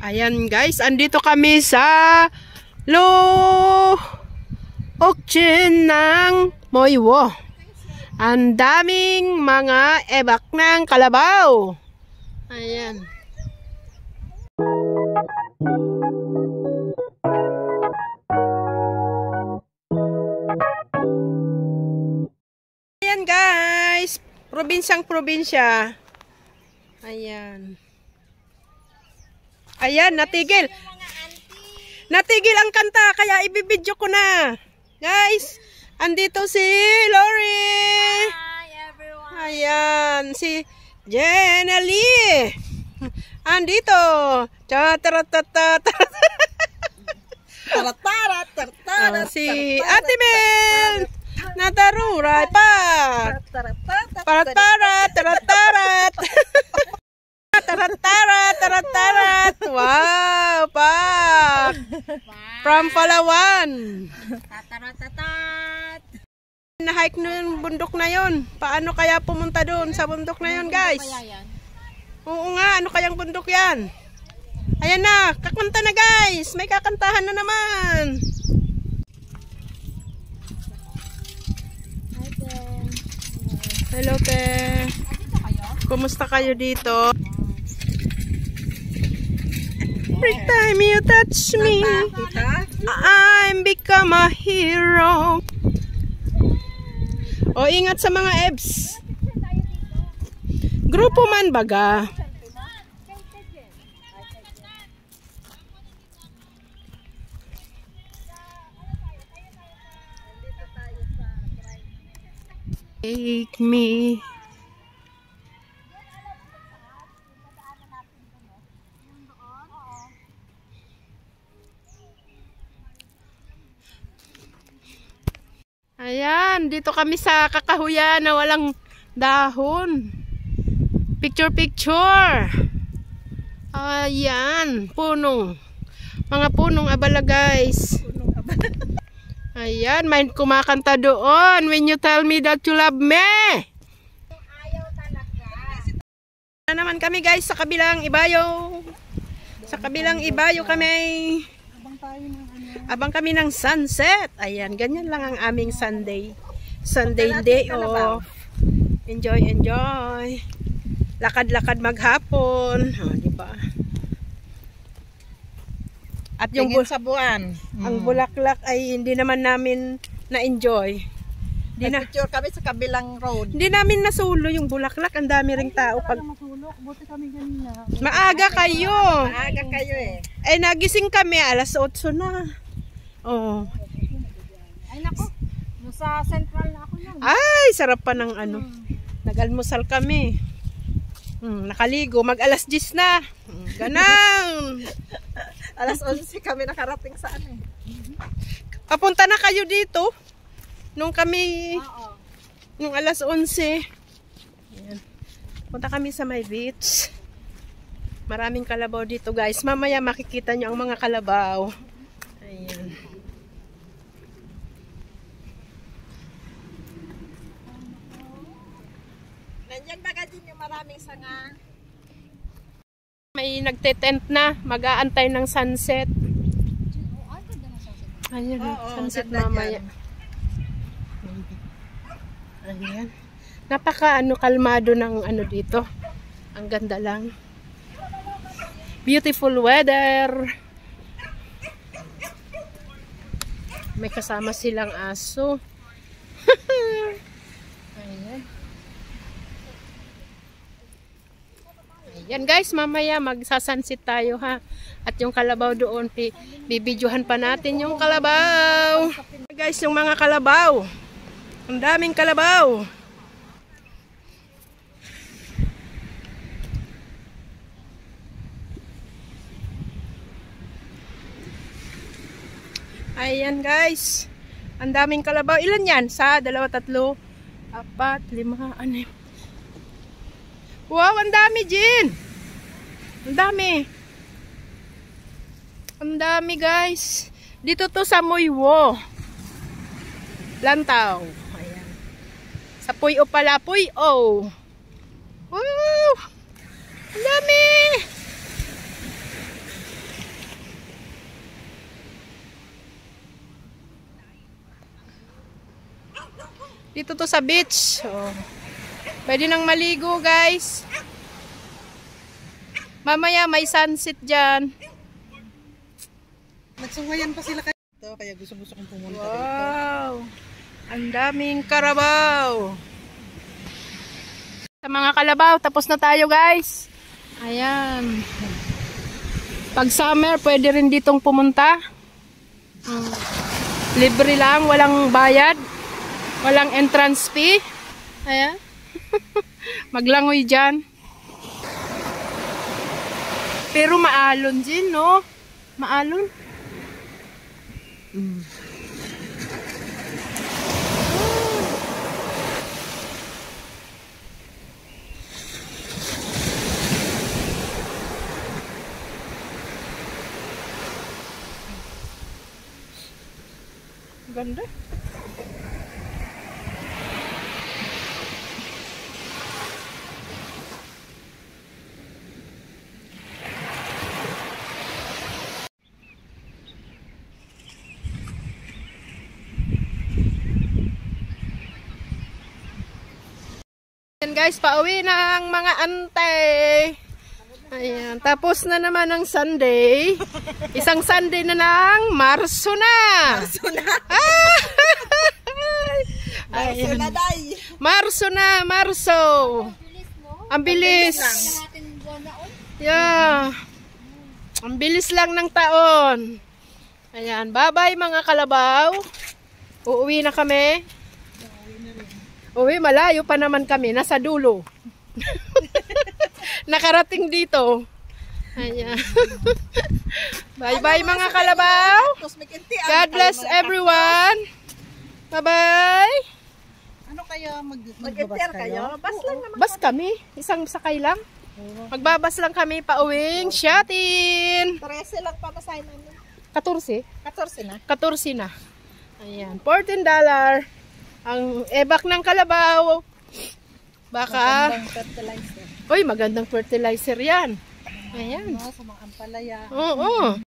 Ayan guys, andito kami sa Okchin ng Moiwo. Ang daming mga ebak ng kalabaw. Ayan. Ayan guys, probinsyang probinsya. Ayan. Ayan, natigil. Natigil ang kanta, kaya ibibidyo ko na. Guys, andito si Lori. Hi everyone. Ayan, si Jenna Lee. Andito. Si Ate Mel. Nataruray pa. Tarat. Tarat. Wow, pa. From Palawan. Tataratat. Na-hike na yung bundok na yon. Paano kaya pumunta doon sa bundok na yon, guys? Oo nga, ano kayang bundok yan? Ayan na, kakanta na guys. May kakantahan na naman. Hello, te. Kumusta kayo dito? Every time you touch me, I'm become a hero. O, ingat sa mga ebs. Grupo man baga. Take me. Ayan, dito kami sa kakahuyan na walang dahon. Picture. Ayan, punong. Mga punong abala guys. Ayan, may kumakanta doon. When you tell me that you love me. Ayaw talaga. Na naman kami guys sa kabilang ibayo. Sa kabilang ibayo kami. Abang kami ng sunset. Ayan, ganyan lang ang aming Sunday. Sunday day off. Enjoy. Lakad-lakad maghapon. Diba? At yung sa buwan. ang bulaklak ay hindi naman namin na-enjoy. Nag-picture kami sa kabilang road. Hindi namin nasulo yung bulaklak. Ang dami ring tao. Buti kami ganina. Maaga kayo. Maaga kayo eh. Eh, nagising kami. Alas 8 na. Oh. Ay nako. Sa central na ako nun. Ay, sarap pa ng ano. Nag-almusal kami. Nakaligo. Mag-alas 10 na. Ganang. Alas 11 kami nakarating sa ano eh. Papunta na kayo dito. Nung kami, nung alas 11. Ayan. Punta kami sa may beach. Maraming kalabaw dito guys. Mamaya makikita nyo ang mga kalabaw. Ayan. Nandiyan baga din yung maraming sanga. May nagte-tent na. Mag-aantay ng sunset. Ayan, sunset mamaya. Ayan. Napaka kalmado ng ano dito. Ang ganda lang. Beautiful weather. May kasama silang aso. Ayan. Ayan guys, mamaya magsasunset tayo ha. At yung kalabaw doon, bibidyohan pa natin yung kalabaw. Guys, yung mga kalabaw. Ang daming kalabaw. Ayan guys. Ang daming kalabaw. Ilan yan? Sa 2, 3, 4, 5, 6. Wow, ang dami, Jin. Ang dami. Ang dami, guys. Dito to sa Moiwo. Lantaw. Ayan. Sa Puyo pala. Puyo. Wow! Ang dami! Dito to sa beach. Oh. Pwede nang maligo, guys. Mamaya may sunset dyan. Nagsungayan pa sila kayo. Kaya gusto-gusto kong pumunta dito. Wow! Ang daming karabaw. Sa mga kalabaw, tapos na tayo, guys. Ayan. Pag summer, pwede rin ditong pumunta. Libre lang, walang bayad. Walang entrance fee. Ayan. Maglangoy dyan. Pero maalon din, no? Maalon. Ganda. Ayan guys, pauwi na ang mga antay. Ayan, tapos na naman ang Sunday. Isang Sunday na ng Marso na. Marso na. Marso na, day. Marso na, Marso. Ang bilis. Yeah. Ang bilis lang ng taon. Ayan, bye-bye mga kalabaw. Uuwi na kami. Uwi, malayo pa naman kami. Nasa dulo. Nakarating dito. Ayan. Bye-bye mga kalabaw. God bless everyone. Bye-bye. Ano kaya mag-enter kayo? Bas lang naman. Bas kami. Isang sakay lang. Magbabas lang kami pauwing Shatin. 13 lang pamasahin namin. 14? 14 na. 14 na. Ayan. $14. Ang ebak ng kalabaw. Baka. Magandang fertilizer. Uy, magandang fertilizer yan. Ayan. Sa mga ampalaya. Oo.